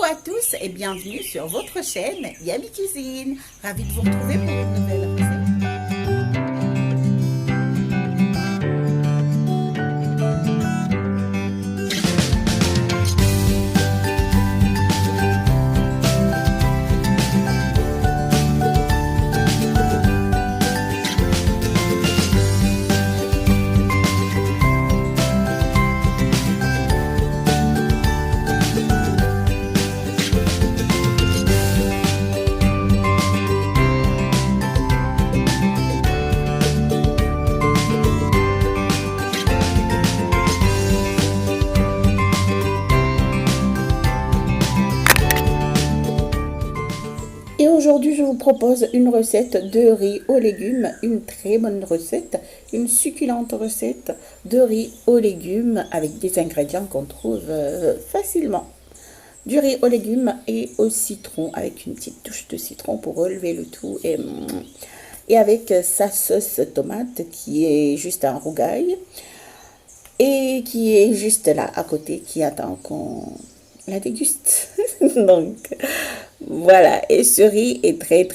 Coucou à tous et bienvenue sur votre chaîne Yami Cuisine. Ravie de vous retrouver pour une nouvelle recette. Et aujourd'hui, je vous propose une recette de riz aux légumes, une très bonne recette, une succulente recette de riz aux légumes avec des ingrédients qu'on trouve facilement. Du riz aux légumes et au citron, avec une petite touche de citron pour relever le tout et avec sa sauce tomate qui est juste un rougail et qui est juste là à côté, qui attend qu'on la déguste. Donc voilà, et ce riz est très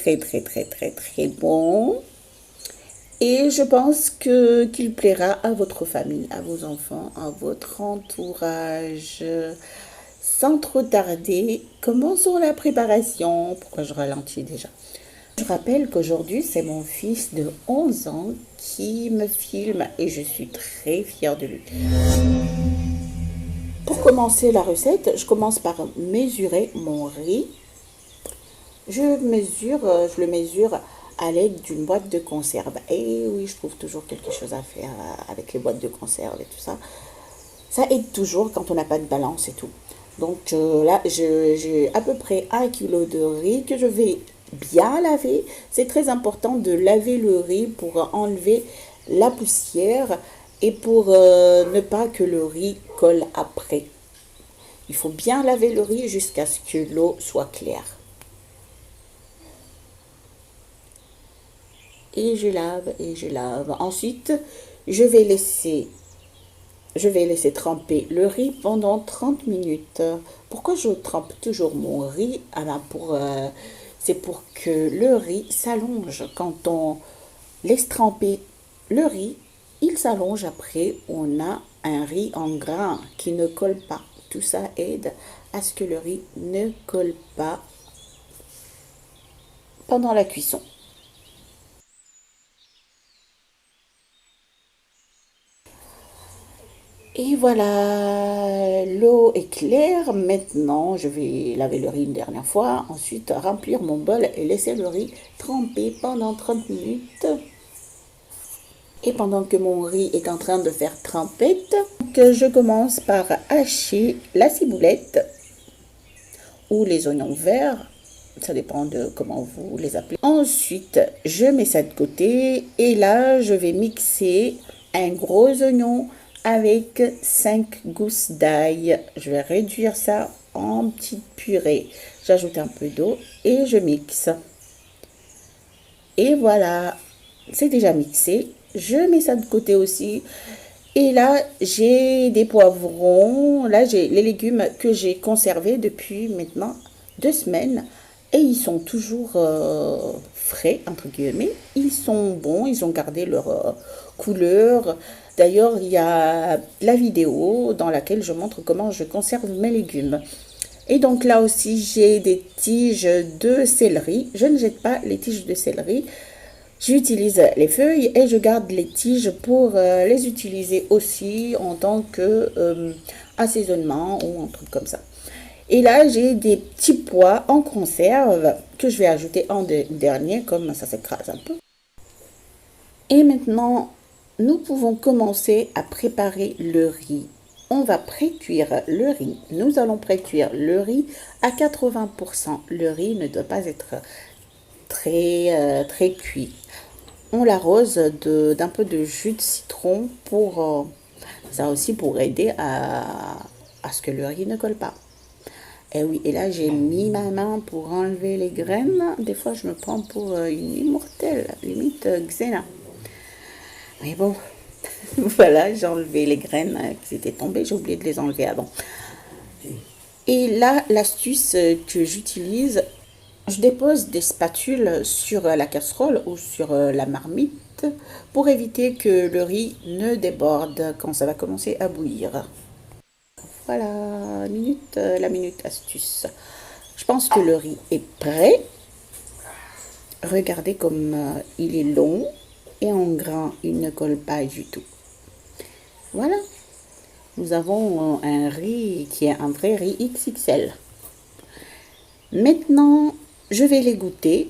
bon. Et je pense qu'il plaira à votre famille, à vos enfants, à votre entourage. Sans trop tarder, commençons la préparation. Pourquoi je ralentis déjà? Je rappelle qu'aujourd'hui, c'est mon fils de 11 ans qui me filme et je suis très fière de lui. Pour commencer la recette, je commence par mesurer mon riz. Je le mesure à l'aide d'une boîte de conserve. Et oui, je trouve toujours quelque chose à faire avec les boîtes de conserve et tout ça. Ça aide toujours quand on n'a pas de balance et tout. Donc là, j'ai à peu près 1 kg de riz que je vais bien laver. C'est très important de laver le riz pour enlever la poussière et pour ne pas que le riz colle après. Il faut bien laver le riz jusqu'à ce que l'eau soit claire. Et je lave et je lave. Ensuite, je vais laisser tremper le riz pendant 30 minutes. Pourquoi je trempe toujours mon riz? C'est pour que le riz s'allonge. Quand on laisse tremper le riz, il s'allonge. Après, on a un riz en grains qui ne colle pas. Tout ça aide à ce que le riz ne colle pas pendant la cuisson. Et voilà, l'eau est claire. Maintenant, je vais laver le riz une dernière fois. Ensuite, remplir mon bol et laisser le riz tremper pendant 30 minutes. Et pendant que mon riz est en train de faire trempette, je commence par hacher la ciboulette ou les oignons verts. Ça dépend de comment vous les appelez. Ensuite, je mets ça de côté. Et là, je vais mixer un gros oignon avec 5 gousses d'ail. Je vais réduire ça en petite purée. J'ajoute un peu d'eau et je mixe. Et voilà, c'est déjà mixé. Je mets ça de côté aussi. Et là, j'ai des poivrons. Là, j'ai les légumes que j'ai conservés depuis maintenant 2 semaines. Et ils sont toujours frais, entre guillemets. Ils sont bons, ils ont gardé leur couleur. D'ailleurs, il y a la vidéo dans laquelle je montre comment je conserve mes légumes. Et donc là aussi, j'ai des tiges de céleri. Je ne jette pas les tiges de céleri. J'utilise les feuilles et je garde les tiges pour les utiliser aussi en tant que assaisonnement ou un truc comme ça. Et là, j'ai des petits pois en conserve que je vais ajouter en dernier, comme ça s'écrase un peu. Et maintenant, nous pouvons commencer à préparer le riz. On va pré-cuire le riz. Nous allons pré-cuire le riz à 80%. Le riz ne doit pas être très cuit. On l'arrose d'un peu de jus de citron pour ça aussi pour aider à ce que le riz ne colle pas. Et oui, et là j'ai mis ma main pour enlever les graines. Des fois je me prends pour une immortelle, limite Xena. Mais bon, voilà, j'ai enlevé les graines qui étaient tombées. J'ai oublié de les enlever avant. Et là, l'astuce que j'utilise, je dépose des spatules sur la casserole ou sur la marmite pour éviter que le riz ne déborde quand ça va commencer à bouillir. Voilà, la minute astuce. Je pense que le riz est prêt. Regardez comme il est long et en grain, il ne colle pas du tout. Voilà, nous avons un riz qui est un vrai riz XXL. Maintenant, je vais les goûter.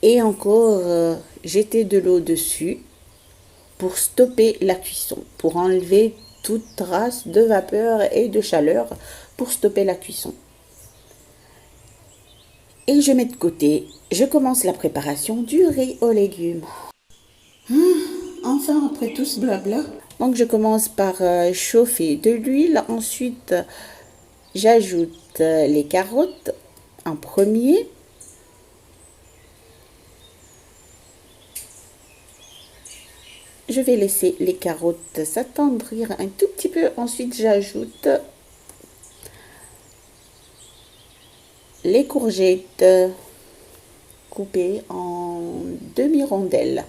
Et encore, jeter de l'eau dessus pour stopper la cuisson, pour enlever toute trace de vapeur et de chaleur, pour stopper la cuisson. Et je mets de côté. Je commence la préparation du riz aux légumes. Enfin, après tout ce blabla. Donc, je commence par chauffer de l'huile. Ensuite, j'ajoute les carottes en premier. Je vais laisser les carottes s'attendrir un tout petit peu. Ensuite, j'ajoute les courgettes coupées en demi-rondelles.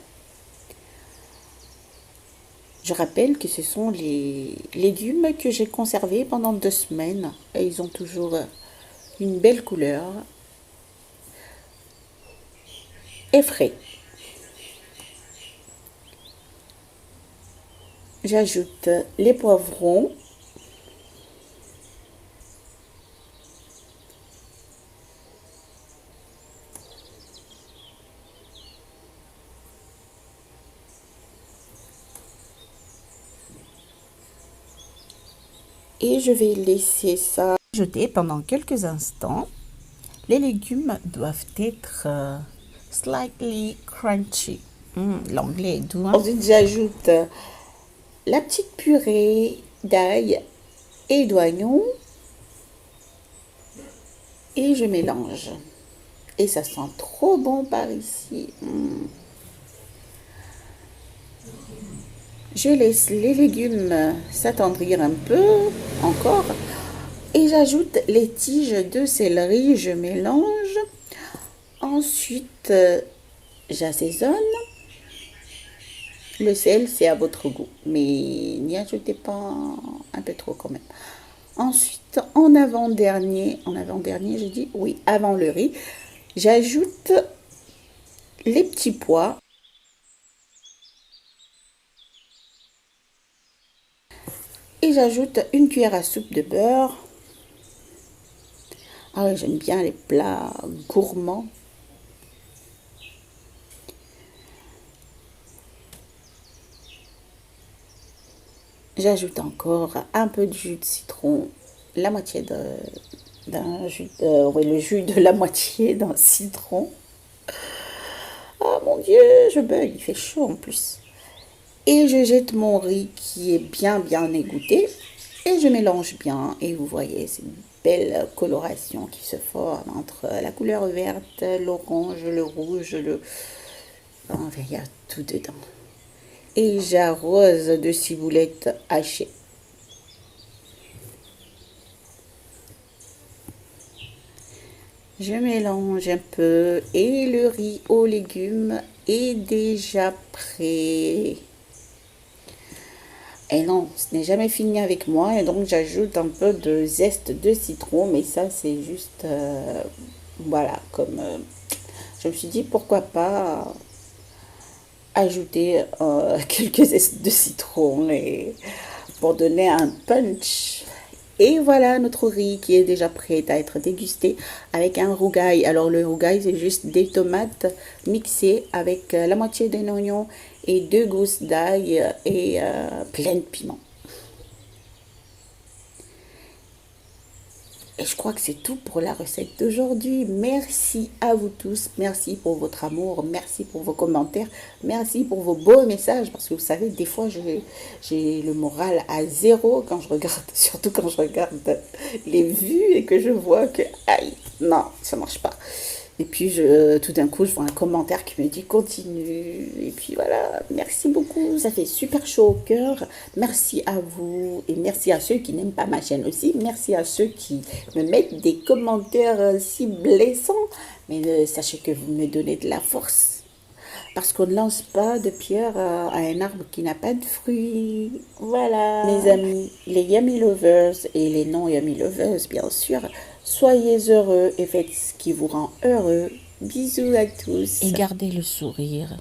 Je rappelle que ce sont les légumes que j'ai conservés pendant 2 semaines et ils ont toujours une belle couleur et frais. J'ajoute les poivrons. Et je vais laisser ça jeter pendant quelques instants. Les légumes doivent être slightly crunchy. L'anglais est doux. Ensuite, j'ajoute la petite purée d'ail et d'oignon. Et je mélange. Et ça sent trop bon par ici. Je laisse les légumes s'attendrir un peu encore. Et j'ajoute les tiges de céleri. Je mélange. Ensuite, j'assaisonne. Le sel, c'est à votre goût. Mais n'y ajoutez pas un peu trop quand même. Ensuite, en avant-dernier, je dis oui, avant le riz, j'ajoute les petits pois. Et j'ajoute une cuillère à soupe de beurre. Ah oui, j'aime bien les plats gourmands. J'ajoute encore un peu de jus de citron, la moitié d'un jus, le jus de la moitié d'un citron. Ah mon Dieu, je bug, il fait chaud en plus. Et je jette mon riz qui est bien égoutté et je mélange bien. Et vous voyez, c'est une belle coloration qui se forme entre la couleur verte, l'orange, le rouge, enfin, il y a tout dedans. Et j'arrose de ciboulettes hachées. Je mélange un peu et le riz aux légumes est déjà prêt. Et non, ce n'est jamais fini avec moi et donc j'ajoute un peu de zeste de citron, mais ça c'est juste, voilà, comme je me suis dit pourquoi pas ajouter quelques zestes de citron et pour donner un punch. Et voilà notre riz qui est déjà prêt à être dégusté avec un rougail. Alors le rougail, c'est juste des tomates mixées avec la moitié d'un oignon et 2 gousses d'ail et plein de piment. Et je crois que c'est tout pour la recette d'aujourd'hui. Merci à vous tous. Merci pour votre amour. Merci pour vos commentaires. Merci pour vos beaux messages. Parce que vous savez, des fois, j'ai le moral à zéro quand je regarde, surtout quand je regarde les vues et que je vois que, aïe, non, ça marche pas. Et puis, tout d'un coup, je vois un commentaire qui me dit continue. Et puis voilà, merci beaucoup. Ça fait super chaud au cœur. Merci à vous. Et merci à ceux qui n'aiment pas ma chaîne aussi. Merci à ceux qui me mettent des commentaires si blessants. Mais sachez que vous me donnez de la force. Parce qu'on ne lance pas de pierre à un arbre qui n'a pas de fruits. Voilà. Mes amis, les Yummy Lovers et les non-Yummy Lovers, bien sûr, soyez heureux et faites ce qui vous rend heureux. Bisous à tous. Et gardez le sourire.